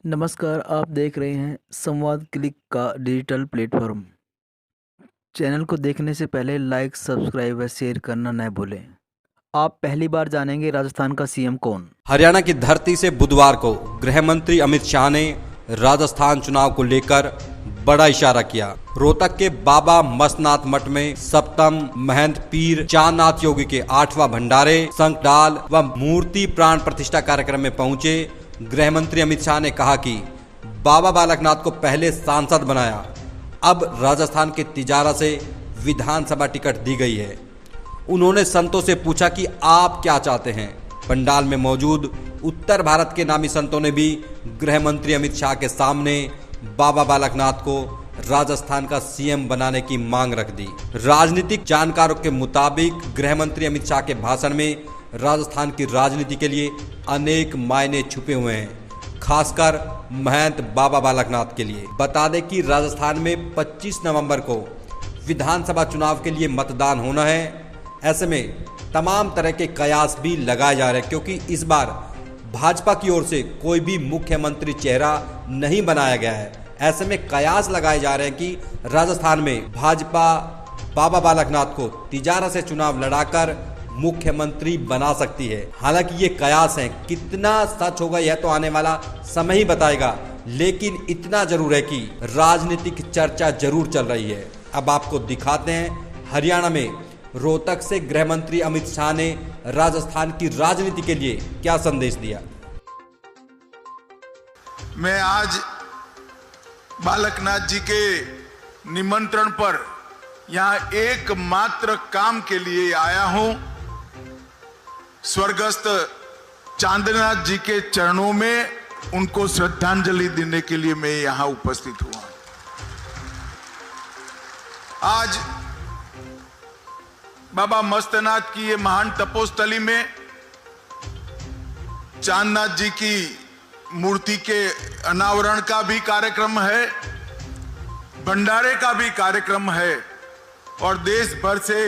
नमस्कार, आप देख रहे हैं संवाद क्लिक का डिजिटल प्लेटफॉर्म। चैनल को देखने से पहले लाइक, सब्सक्राइब व शेयर करना न भूलें। आप पहली बार जानेंगे राजस्थान का सीएम कौन। हरियाणा की धरती से बुधवार को गृह मंत्री अमित शाह ने राजस्थान चुनाव को लेकर बड़ा इशारा किया। रोहतक के बाबा मस्तनाथ मठ में सप्तम महंत पीर चांदनाथ योगी के 8वां भंडारे, संकडाल व मूर्ति प्राण प्रतिष्ठा कार्यक्रम में पहुंचे गृह मंत्री अमित शाह ने कहा कि बाबा बालकनाथ को पहले सांसद बनाया, अब राजस्थान के तिजारा से विधानसभा टिकट दी गई है। उन्होंने संतों से पूछा कि आप क्या चाहते हैं। पंडाल में मौजूद उत्तर भारत के नामी संतों ने भी गृह मंत्री अमित शाह के सामने बाबा बालकनाथ को राजस्थान का सीएम बनाने की मांग रख दी। राजनीतिक जानकारों के मुताबिक गृह मंत्री अमित शाह के भाषण में राजस्थान की राजनीति के लिए अनेक मायने छुपे हुए हैं, खासकर महंत बाबा बालकनाथ के लिए। बता दें कि राजस्थान में 25 नवंबर को विधानसभा चुनाव के लिए मतदान होना है। ऐसे में तमाम तरह के कयास भी लगाए जा रहे हैं, क्योंकि इस बार भाजपा की ओर से कोई भी मुख्यमंत्री चेहरा नहीं बनाया गया है। ऐसे में कयास लगाए जा रहे हैं कि राजस्थान में भाजपा बाबा बालकनाथ को तिजारा से चुनाव लड़ाकर मुख्यमंत्री बना सकती है। हालांकि ये कयास हैं, कितना सच होगा यह तो आने वाला समय ही बताएगा, लेकिन इतना जरूर है कि राजनीतिक चर्चा जरूर चल रही है। अब आपको दिखाते हैं हरियाणा में रोहतक से गृह मंत्री अमित शाह ने राजस्थान की राजनीति के लिए क्या संदेश दिया। मैं आज बालकनाथ जी के निमंत्रण पर यहां एकमात्र काम के लिए आया हूं। स्वर्गस्थ चांदनाथ जी के चरणों में उनको श्रद्धांजलि देने के लिए मैं यहां उपस्थित हुआ। आज बाबा मस्तनाथ की ये महान तपोस्थली में चांदनाथ जी की मूर्ति के अनावरण का भी कार्यक्रम है, भंडारे का भी कार्यक्रम है और देश भर से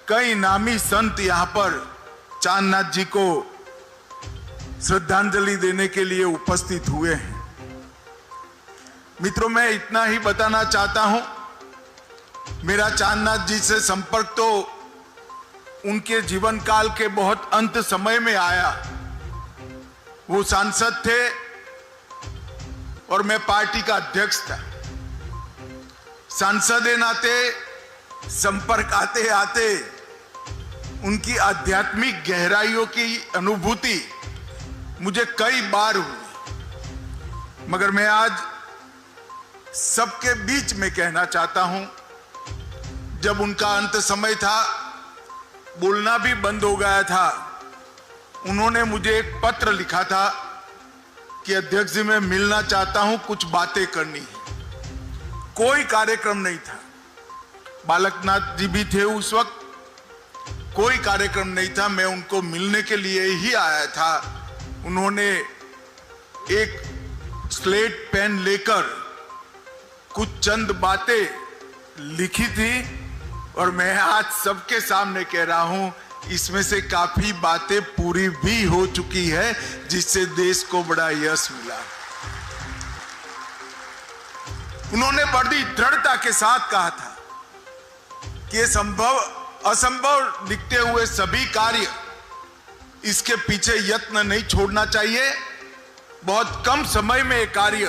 कई नामी संत यहां पर चांदनाथ जी को श्रद्धांजलि देने के लिए उपस्थित हुए हैं। मित्रों, मैं इतना ही बताना चाहता हूं, मेरा चांदनाथ जी से संपर्क तो उनके जीवन काल के बहुत अंत समय में आया। वो सांसद थे और मैं पार्टी का अध्यक्ष था। सांसद के नाते संपर्क आते आते उनकी आध्यात्मिक गहराइयों की अनुभूति मुझे कई बार हुई, मगर मैं आज सबके बीच में कहना चाहता हूं, जब उनका अंत समय था, बोलना भी बंद हो गया था, उन्होंने मुझे एक पत्र लिखा था कि अध्यक्ष जी मैं मिलना चाहता हूं, कुछ बातें करनी है। कोई कार्यक्रम नहीं था, बालकनाथ जी भी थे उस वक्त, कोई कार्यक्रम नहीं था, मैं उनको मिलने के लिए ही आया था। उन्होंने एक स्लेट पेन लेकर कुछ चंद बातें लिखी थी और मैं आज सबके सामने कह रहा हूं, इसमें से काफी बातें पूरी भी हो चुकी है, जिससे देश को बड़ा यश मिला। उन्होंने बड़ी दृढ़ता के साथ कहा था कि ये असंभव दिखते हुए सभी कार्य, इसके पीछे यत्न नहीं छोड़ना चाहिए। बहुत कम समय में ये कार्य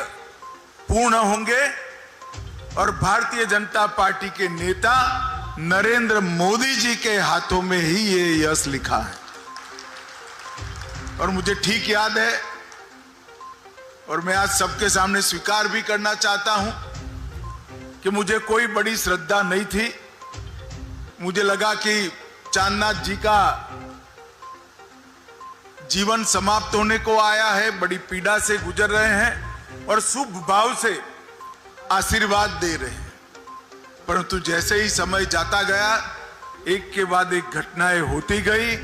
पूर्ण होंगे और भारतीय जनता पार्टी के नेता नरेंद्र मोदी जी के हाथों में ही ये यश लिखा है। और मुझे ठीक याद है, और मैं आज सबके सामने स्वीकार भी करना चाहता हूं कि मुझे कोई बड़ी श्रद्धा नहीं थी। मुझे लगा कि चांदनाथ जी का जीवन समाप्त होने को आया है, बड़ी पीड़ा से गुजर रहे हैं और शुभ भाव से आशीर्वाद दे रहे हैं। परंतु जैसे ही समय जाता गया, एक के बाद एक घटनाएं होती गई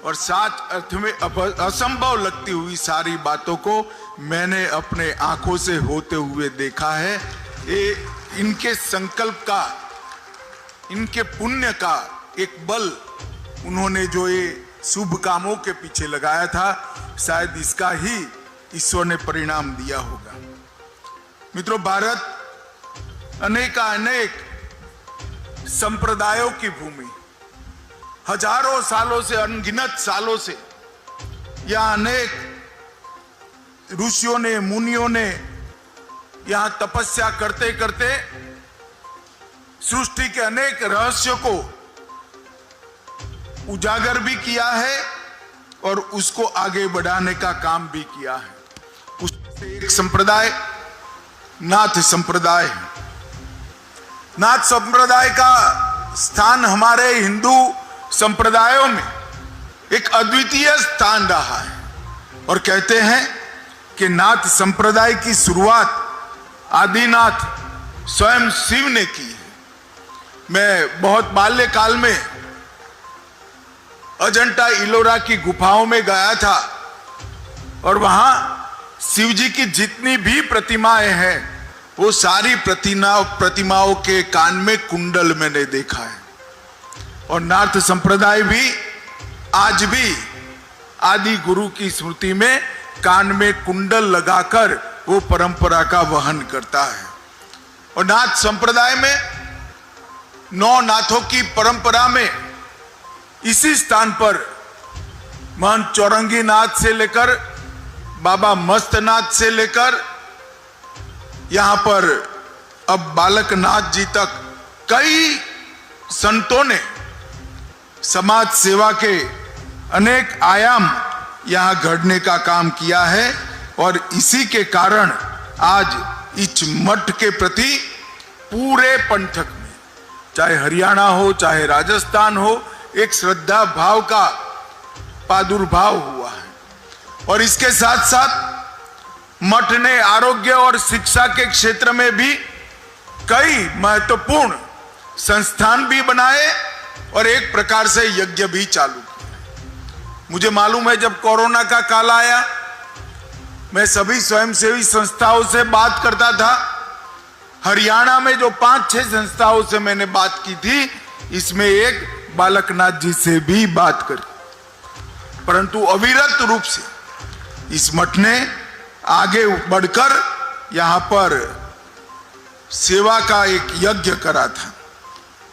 और साथ अर्थ में असंभव लगती हुई सारी बातों को मैंने अपने आंखों से होते हुए देखा है। ये इनके संकल्प का, इनके पुण्य का एक बल उन्होंने जो ये शुभ कामों के पीछे लगाया था, शायद इसका ही ईश्वर ने परिणाम दिया होगा। मित्रों, भारत अनेक संप्रदायों की भूमि, हजारों सालों से, अनगिनत सालों से यहां अनेक ऋषियों ने, मुनियों ने यहां तपस्या करते करते सृष्टि के अनेक रहस्यों को उजागर भी किया है और उसको आगे बढ़ाने का काम भी किया है। उससे एक संप्रदाय नाथ संप्रदाय है। नाथ संप्रदाय का स्थान हमारे हिंदू संप्रदायों में एक अद्वितीय स्थान रहा है और कहते हैं कि नाथ संप्रदाय की शुरुआत आदिनाथ स्वयं शिव ने की है। मैं बहुत बाल्यकाल में अजंता इलोरा की गुफाओं में गया था और वहां शिव जी की जितनी भी प्रतिमाएं हैं वो सारी प्रतिमाओं के कान में कुंडल मैंने देखा है। और नाथ संप्रदाय भी आज भी आदि गुरु की स्मृति में कान में कुंडल लगाकर वो परंपरा का वहन करता है। और नाथ संप्रदाय में 9 नाथों की परंपरा में इसी स्थान पर महंत चौरंगी नाथ से लेकर बाबा मस्तनाथ से लेकर यहां पर अब बालक नाथ जी तक कई संतों ने समाज सेवा के अनेक आयाम यहां घड़ने का काम किया है। और इसी के कारण आज इस मठ के प्रति पूरे पंथक में, चाहे हरियाणा हो चाहे राजस्थान हो, एक श्रद्धा भाव का प्रादुर्भाव हुआ है। और इसके साथ साथ मठ ने आरोग्य और शिक्षा के क्षेत्र में भी कई महत्वपूर्ण संस्थान भी बनाए और एक प्रकार से यज्ञ भी चालू किया। मुझे मालूम है जब कोरोना का काल आया, मैं सभी स्वयंसेवी संस्थाओं से बात करता था। हरियाणा में जो 5-6 संस्थाओं से मैंने बात की थी, इसमें एक बालकनाथ जी से भी बात करी, परंतु अविरत रूप से इस मठ ने आगे बढ़कर यहां पर सेवा का एक यज्ञ करा था।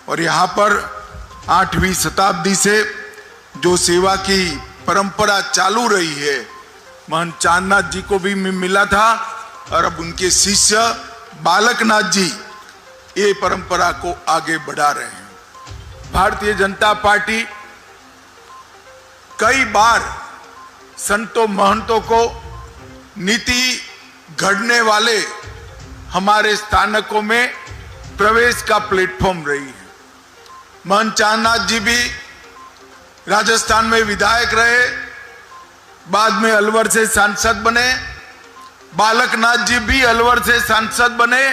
और यहां पर 8वीं शताब्दी से जो सेवा की परंपरा चालू रही है, महंत चांदनाथ जी को भी मिला था और अब उनके शिष्य बालकनाथ जी ये परंपरा को आगे बढ़ा रहे हैं। भारतीय जनता पार्टी कई बार संतों महंतों को नीति घड़ने वाले हमारे स्थानकों में प्रवेश का प्लेटफॉर्म रही है। महंत चांदनाथ जी भी राजस्थान में विधायक रहे, बाद में अलवर से सांसद बने। बालकनाथ जी भी अलवर से सांसद बने,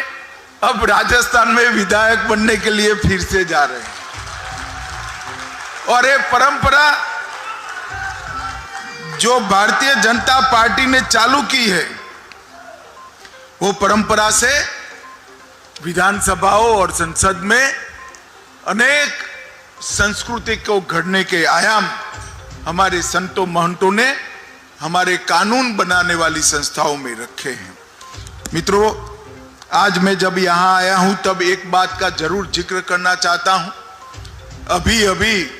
अब राजस्थान में विधायक बनने के लिए फिर से जा रहे हैं। और ये परंपरा जो भारतीय जनता पार्टी ने चालू की है, वो परंपरा से विधानसभाओं और संसद में अनेक संस्कृति को घड़ने के आयाम हमारे संतों महंतों ने हमारे कानून बनाने वाली संस्थाओं में रखे हैं। मित्रों, आज मैं जब यहां आया हूं तब एक बात का जरूर जिक्र करना चाहता हूं। अभी अभी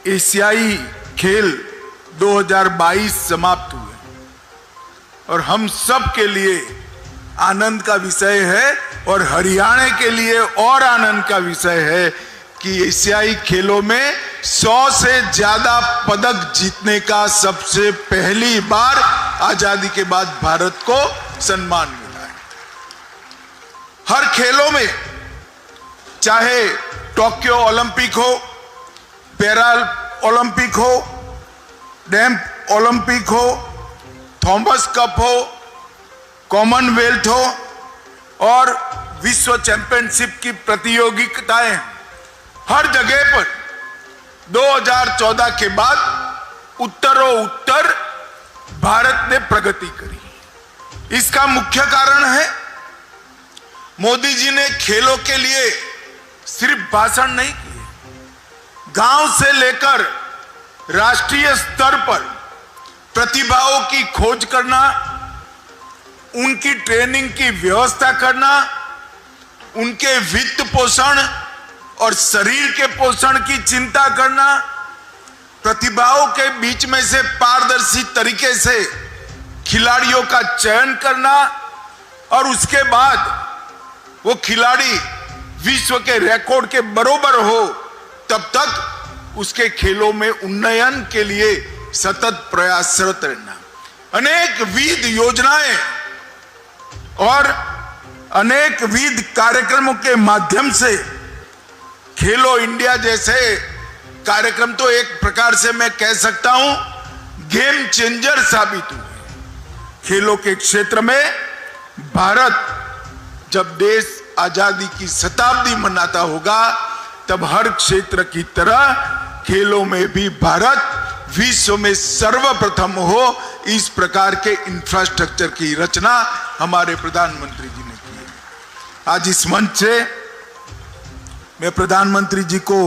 एशियाई खेल 2022 समाप्त हुए और हम सब के लिए आनंद का विषय है और हरियाणा के लिए और आनंद का विषय है कि एशियाई खेलों में 100 से ज्यादा पदक जीतने का सबसे पहली बार आजादी के बाद भारत को सम्मान मिला है। हर खेलों में, चाहे टोक्यो ओलंपिक हो, पैरा ओलंपिक हो, डैम्प ओलंपिक हो, थॉमस कप हो, कॉमनवेल्थ हो और विश्व चैंपियनशिप की प्रतियोगिताएं, हर जगह पर 2014 के बाद उत्तरोत्तर भारत ने प्रगति करी। इसका मुख्य कारण है मोदी जी ने खेलों के लिए सिर्फ भाषण नहीं किए, गांव से लेकर राष्ट्रीय स्तर पर प्रतिभाओं की खोज करना, उनकी ट्रेनिंग की व्यवस्था करना, उनके वित्त पोषण और शरीर के पोषण की चिंता करना, प्रतिभाओं के बीच में से पारदर्शी तरीके से खिलाड़ियों का चयन करना और उसके बाद वो खिलाड़ी विश्व के रिकॉर्ड के बराबर हो तब तक उसके खेलों में उन्नयन के लिए सतत प्रयासरत रहना। अनेक विध योजनाएं और अनेक विध कार्यक्रमों के माध्यम से खेलो इंडिया जैसे कार्यक्रम तो एक प्रकार से मैं कह सकता हूं गेम चेंजर साबित हुए। खेलों के क्षेत्र में भारत जब देश आजादी की शताब्दी मनाता होगा तब हर क्षेत्र की तरह खेलों में भी भारत विश्व में सर्वप्रथम हो, इस प्रकार के इंफ्रास्ट्रक्चर की रचना हमारे प्रधानमंत्री जी ने की है। आज इस मंच से मैं प्रधानमंत्री जी को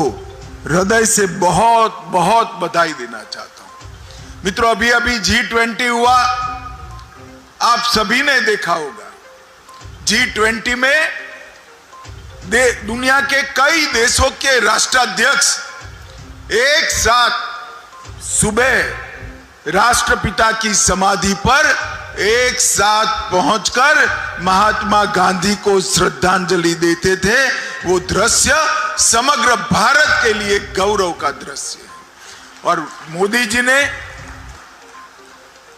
हृदय से बहुत बहुत बधाई देना चाहता हूं। मित्रों, अभी अभी G20 हुआ, आप सभी ने देखा होगा। G20 में दुनिया के कई देशों के राष्ट्राध्यक्ष एक साथ सुबह राष्ट्रपिता की समाधि पर एक साथ पहुंचकर महात्मा गांधी को श्रद्धांजलि देते थे। वो दृश्य समग्र भारत के लिए गौरव का दृश्य है। और मोदी जी ने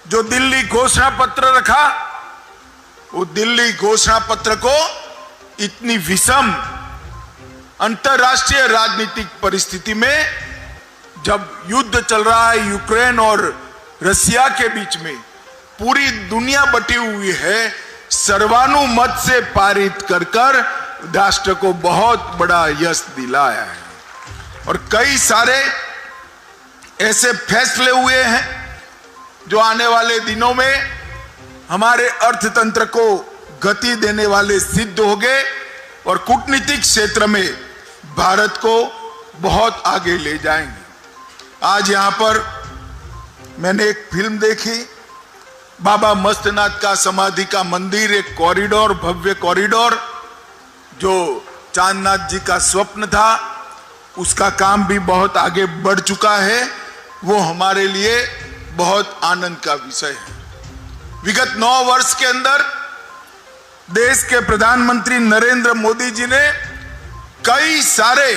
जो दिल्ली घोषणा पत्र रखा, वो दिल्ली घोषणा पत्र को इतनी विषम अंतरराष्ट्रीय राजनीतिक परिस्थिति में, जब युद्ध चल रहा है यूक्रेन और रसिया के बीच में, पूरी दुनिया बटी हुई है, सर्वानुमत से पारित कर राष्ट्र को बहुत बड़ा यश दिलाया है। और कई सारे ऐसे फैसले हुए हैं जो आने वाले दिनों में हमारे अर्थतंत्र को गति देने वाले सिद्ध हो गए और कूटनीतिक क्षेत्र में भारत को बहुत आगे ले जाएंगे। आज यहां पर मैंने एक फिल्म देखी, बाबा मस्तनाथ का समाधि का मंदिर, एक कॉरिडोर, भव्य कॉरिडोर जो चांदनाथ जी का स्वप्न था, उसका काम भी बहुत आगे बढ़ चुका है। वो हमारे लिए बहुत आनंद का विषय है। विगत 9 वर्ष के अंदर देश के प्रधानमंत्री नरेंद्र मोदी जी ने कई सारे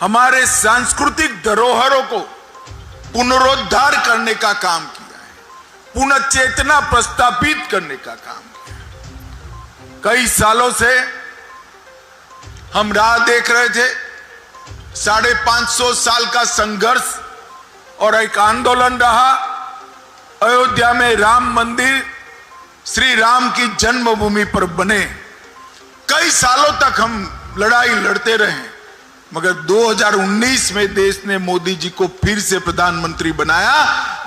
हमारे सांस्कृतिक धरोहरों को पुनरुद्धार करने का काम किया है, पुनः चेतना प्रस्थापित करने का काम किया है। कई सालों से हम राह देख रहे थे, 550 साल का संघर्ष और एक आंदोलन रहा। अयोध्या में राम मंदिर श्री राम की जन्मभूमि पर बने। कई सालों तक हम लड़ाई लड़ते रहे, मगर 2019 में देश ने मोदी जी को फिर से प्रधानमंत्री बनाया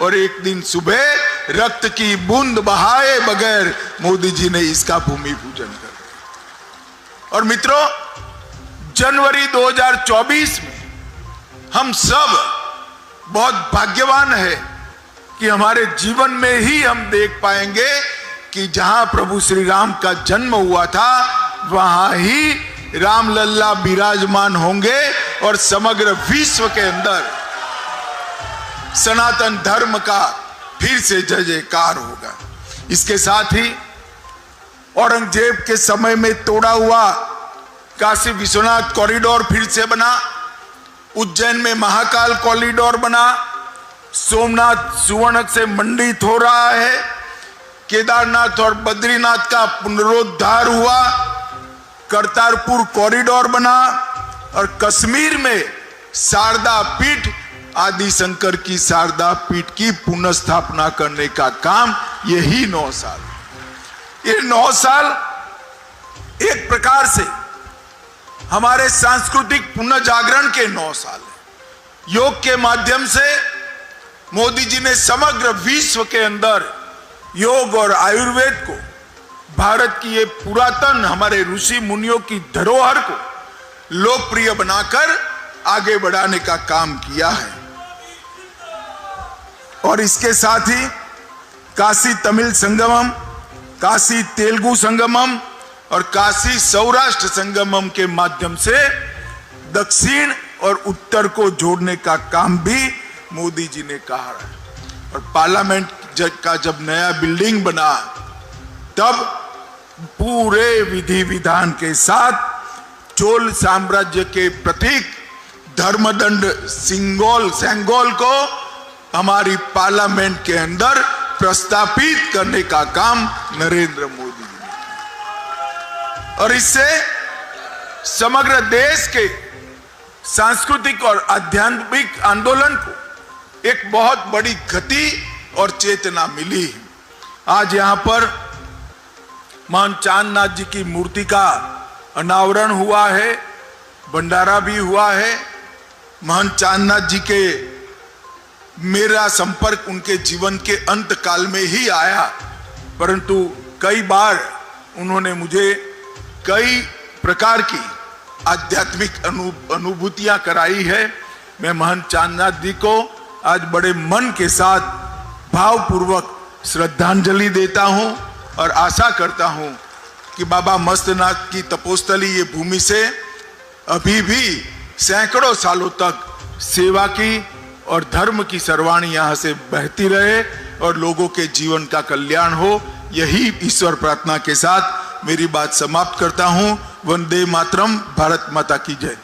और एक दिन सुबह रक्त की बूंद बहाए बगैर मोदी जी ने इसका भूमि पूजन कर दिया। और मित्रों, जनवरी 2024 में हम सब बहुत भाग्यवान है कि हमारे जीवन में ही हम देख पाएंगे कि जहां प्रभु श्री राम का जन्म हुआ था वहां ही रामलल्ला विराजमान होंगे और समग्र विश्व के अंदर सनातन धर्म का फिर से जय जयकार होगा। इसके साथ ही औरंगजेब के समय में तोड़ा हुआ काशी विश्वनाथ कॉरिडोर फिर से बना, उज्जैन में महाकाल कॉरिडोर बना, सोमनाथ सुवर्ण से मंडित हो रहा है, केदारनाथ और बद्रीनाथ का पुनरुद्धार हुआ, करतारपुर कॉरिडोर बना और कश्मीर में शारदा पीठ, आदि शंकर की शारदा पीठ की पुनर्स्थापना करने का काम यही 9 साल। ये 9 साल एक प्रकार से हमारे सांस्कृतिक पुनर्जागरण के 9 साल है। योग के माध्यम से मोदी जी ने समग्र विश्व के अंदर योग और आयुर्वेद को, भारत की ये पुरातन हमारे ऋषि मुनियों की धरोहर को लोकप्रिय बनाकर आगे बढ़ाने का काम किया है। और इसके साथ ही काशी तमिल संगमम, काशी तेलुगु संगमम और काशी सौराष्ट्र संगमम के माध्यम से दक्षिण और उत्तर को जोड़ने का काम भी मोदी जी ने कहा है। और पार्लियामेंट का जब नया बिल्डिंग बना तब पूरे विधि विधान के साथ चोल साम्राज्य के प्रतीक धर्मदंड सेंगोल को हमारी पार्लियामेंट के अंदर प्रस्तापित करने का काम नरेंद्र मोदी जी ने। और इससे समग्र देश के सांस्कृतिक और आध्यात्मिक आंदोलन को एक बहुत बड़ी गति और चेतना मिली। आज यहां पर महंत चांदनाथ जी की मूर्ति का अनावरण हुआ है, भंडारा भी हुआ है। महंत चांदनाथ जी के मेरा संपर्क उनके जीवन के अंत काल में ही आया, परंतु कई बार उन्होंने मुझे कई प्रकार की आध्यात्मिक अनुभूतियां कराई है। मैं महंत चांदनाथ जी को आज बड़े मन के साथ भावपूर्वक श्रद्धांजलि देता हूं और आशा करता हूं कि बाबा मस्तनाथ की तपोस्थली ये भूमि से अभी भी सैकड़ों सालों तक सेवा की और धर्म की सरवाणी यहां से बहती रहे और लोगों के जीवन का कल्याण हो। यही ईश्वर प्रार्थना के साथ मेरी बात समाप्त करता हूं। वंदे मातरम। भारत माता की जय।